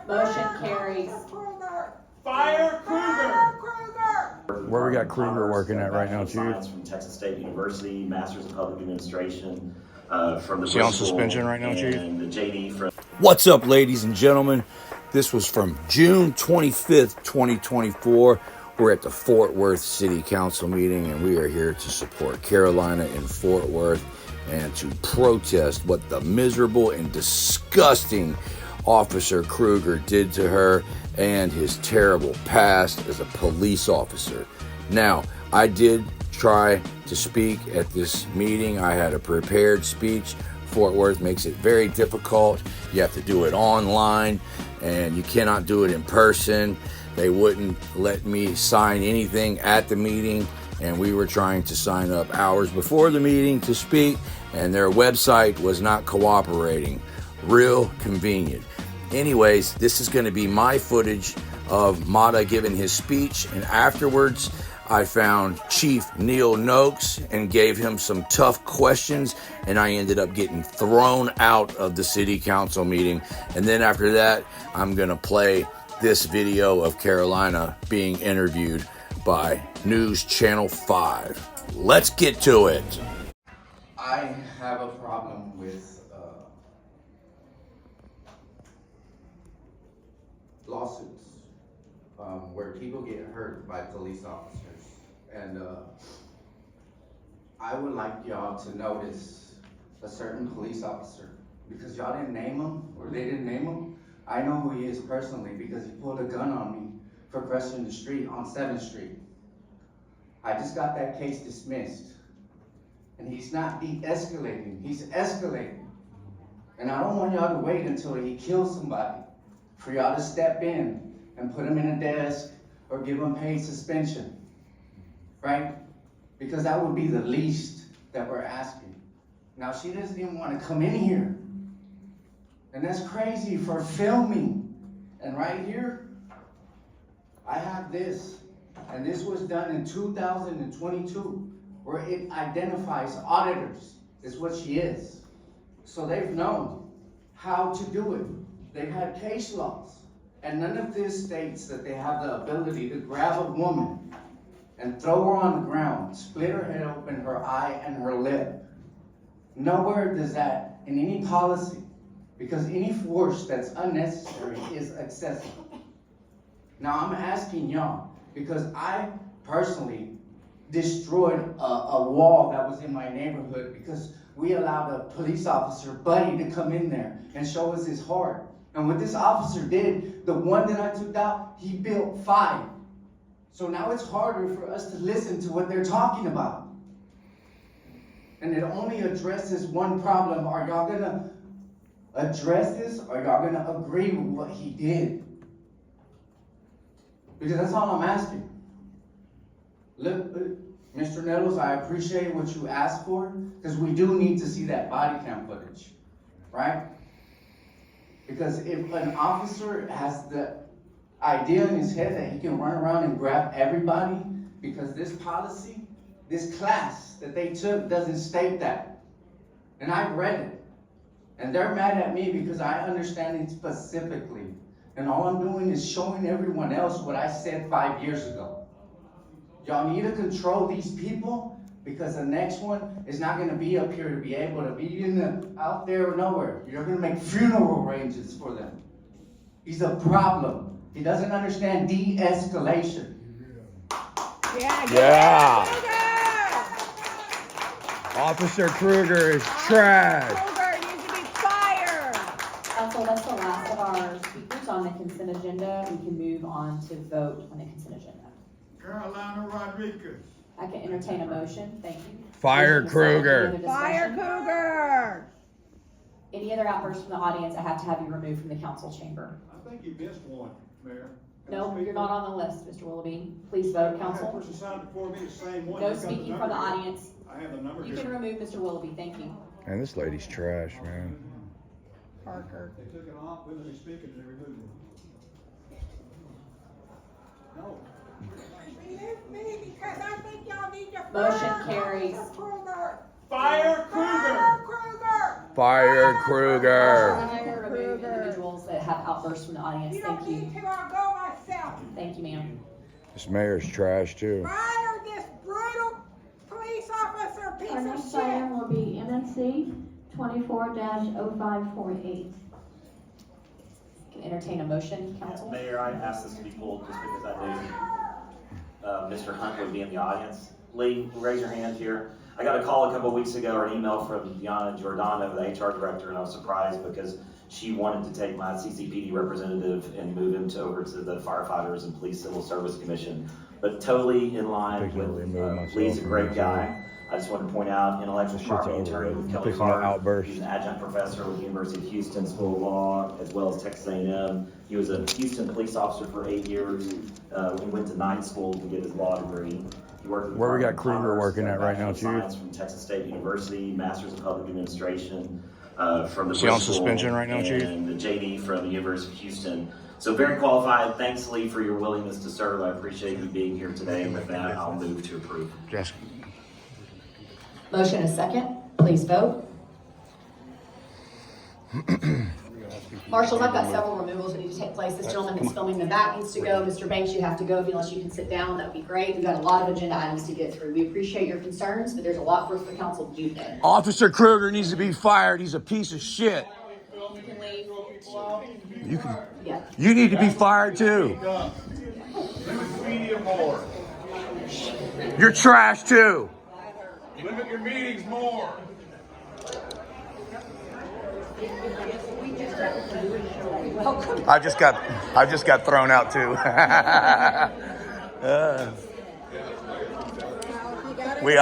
Motion carries. Fire Kruger! Where we got Kruger working at right now, Chief? Science from Texas State University, Masters of Public Administration from the Is he on Bristol, suspension right now, Chief? and the JD from. What's up, ladies and gentlemen? This was from June 25th, 2024. We're at the Fort Worth City Council meeting, and we are here to support Carolina in Fort Worth and to protest what the miserable and disgusting Officer Kruger did to her and his terrible past as a police officer. Now, I did try to speak at this meeting. I had a prepared speech. Fort Worth makes it very difficult. You have to do it online, and you cannot do it in person. They wouldn't let me sign anything at the meeting, and we were trying to sign up hours before the meeting to speak, and their website was not cooperating. Real convenient. Anyways, this is going to be my footage of Mata giving his speech, and afterwards I found Chief Neil Noakes and gave him some tough questions, and I ended up getting thrown out of the city council meeting. And then after that, I'm going to play this video of Carolina being interviewed by News Channel 5. Let's get to it. I have a problem with lawsuits where people get hurt by police officers, and I would like y'all to notice a certain police officer, because y'all didn't name him, or they didn't name him. I know who he is personally because he pulled a gun on me for crossing the street on 7th Street. I just got that case dismissed, and he's not de-escalating, he's escalating. And I don't want y'all to wait until he kills somebody for y'all to step in and put him in a desk or give him paid suspension, right? Because that would be the least that we're asking. Now, she doesn't even want to come in here. And that's crazy for filming. And right here, I have this. And this was done in 2022, where it identifies auditors, is what she is. So they've known how to do it. They've had case laws, and none of this states that they have the ability to grab a woman and throw her on the ground, split her head open, her eye and her lip. Nowhere does that in any policy, because any force that's unnecessary is excessive. Now I'm asking y'all, because I personally destroyed a wall that was in my neighborhood because we allowed a police officer, Buddy, to come in there and show us his heart. And what this officer did, the one that I took out, he built 5. So now it's harder for us to listen to what they're talking about. And it only addresses one problem. Are y'all gonna address this, or y'all gonna agree with what he did? Because that's all I'm asking. Look, Mr. Nettles, I appreciate what you asked for, because we do need to see that body cam footage, right? Because if an officer has the idea in his head that he can run around and grab everybody, because this policy, this class that they took doesn't state that. And I read it. And they're mad at me because I understand it specifically. And all I'm doing is showing everyone else what I said 5 years ago. Y'all need to control these people, because the next one is not going to be up here to be able to be out there or nowhere. You're going to make funeral arrangements for them. He's a problem. He doesn't understand de-escalation. Yeah. Officer Kruger is trash. Kruger needs to be fired. Council, that's the last of our speakers on the consent agenda. We can move on to vote on the consent agenda. Carolina Rodriguez. I can entertain a motion. Thank you. Fire Motion and a second. Kruger. Any other discussion? Kruger! Any other outbursts from the audience? I have to have you removed from the council chamber. I think you missed one, Mayor. No, you're not on the list, Mr. Willoughby. Please vote, I council. had a person signed before me, the same one. No I got the speaking number from the here. audience. I have the number You here. can remove Mr. Willoughby. Thank you. Man, this lady's trash, man. Parker. They took it off, we let me speak it, and they removed it. No. Me, because I think y'all need to Motion carries. Kruger. Fire Kruger! Kruger! Fire Kruger. I remove individuals that have outbursts from the audience. You Thank don't you. need to, I'll go myself. Thank you, ma'am. This mayor's trash too. Fire this brutal police officer, piece Our of next shit. item will be MNC 24-0548. Can entertain a motion, council? Mayor, I asked this to be pulled just because I knew Mr. Hunt would be in the audience. Lee, raise your hand here. I got a call a couple weeks ago or an email from Diana Giordano, the HR director, and I was surprised because she wanted to take my CCPD representative and move him over to the Firefighters and Police Civil Service Commission. But totally in line Fixing to with, remove myself Lee's a from great this guy. I just wanted to point out, intellectual This shit's property over attorney with. with Kelly Fixing to Clark. outburst. He's an adjunct professor with the University of Houston School of Law, as well as Texas A&M. He was a Houston police officer for 8 years. He went to night school to get his law degree. He worked with Where we got Department of Kruger Commerce, working got at right now, Bachelor of too? Science from Texas State University, Master's in Public Administration from the Is he on Bristol, suspension right now, Chief? and the JD from the University of Houston. So very qualified. Thanks, Lee, for your willingness to serve. I appreciate you being here today. And with that, I'll move to approve. Jessica. Motion is second. Please vote. Marshals, I've got several removals that need to take place. This gentleman that's filming the back needs to go. Mr. Banks, you have to go. Unless you can sit down, that would be great. We've got a lot of agenda items to get through. We appreciate your concerns, but there's a lot for us, the council, to do today. Officer Kruger needs to be fired. He's a piece of shit. You can leave. You can. Yeah. You need to be fired too. Limit media more. You're trash too. Limit your meetings more. I just got thrown out too. We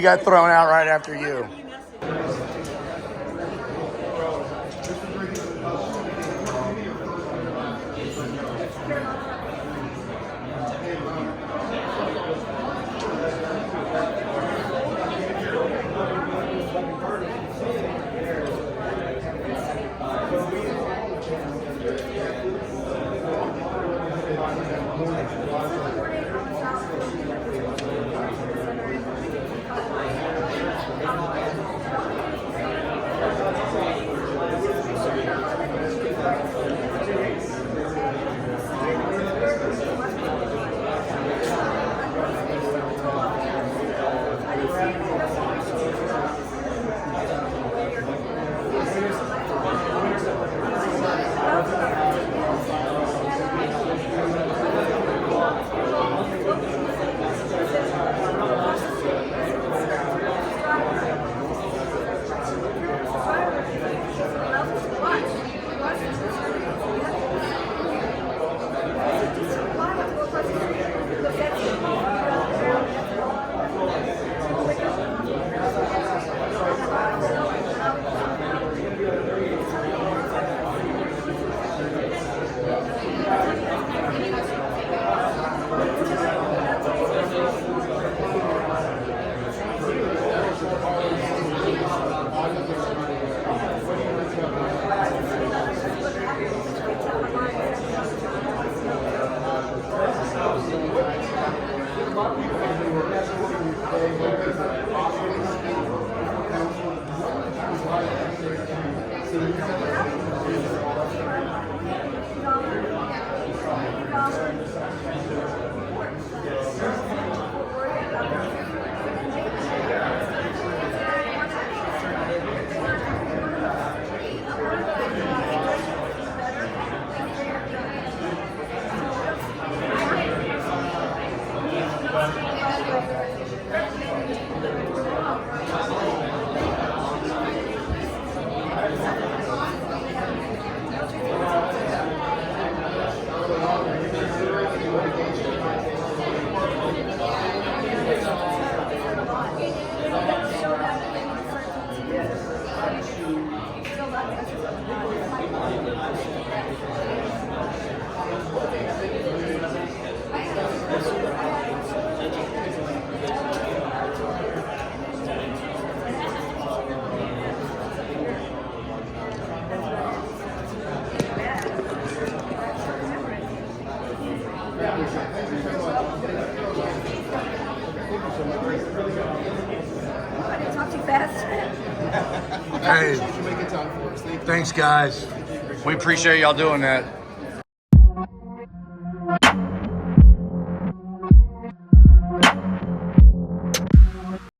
got thrown out right after you. Talk too fast. Hey, thanks guys. We appreciate y'all doing that.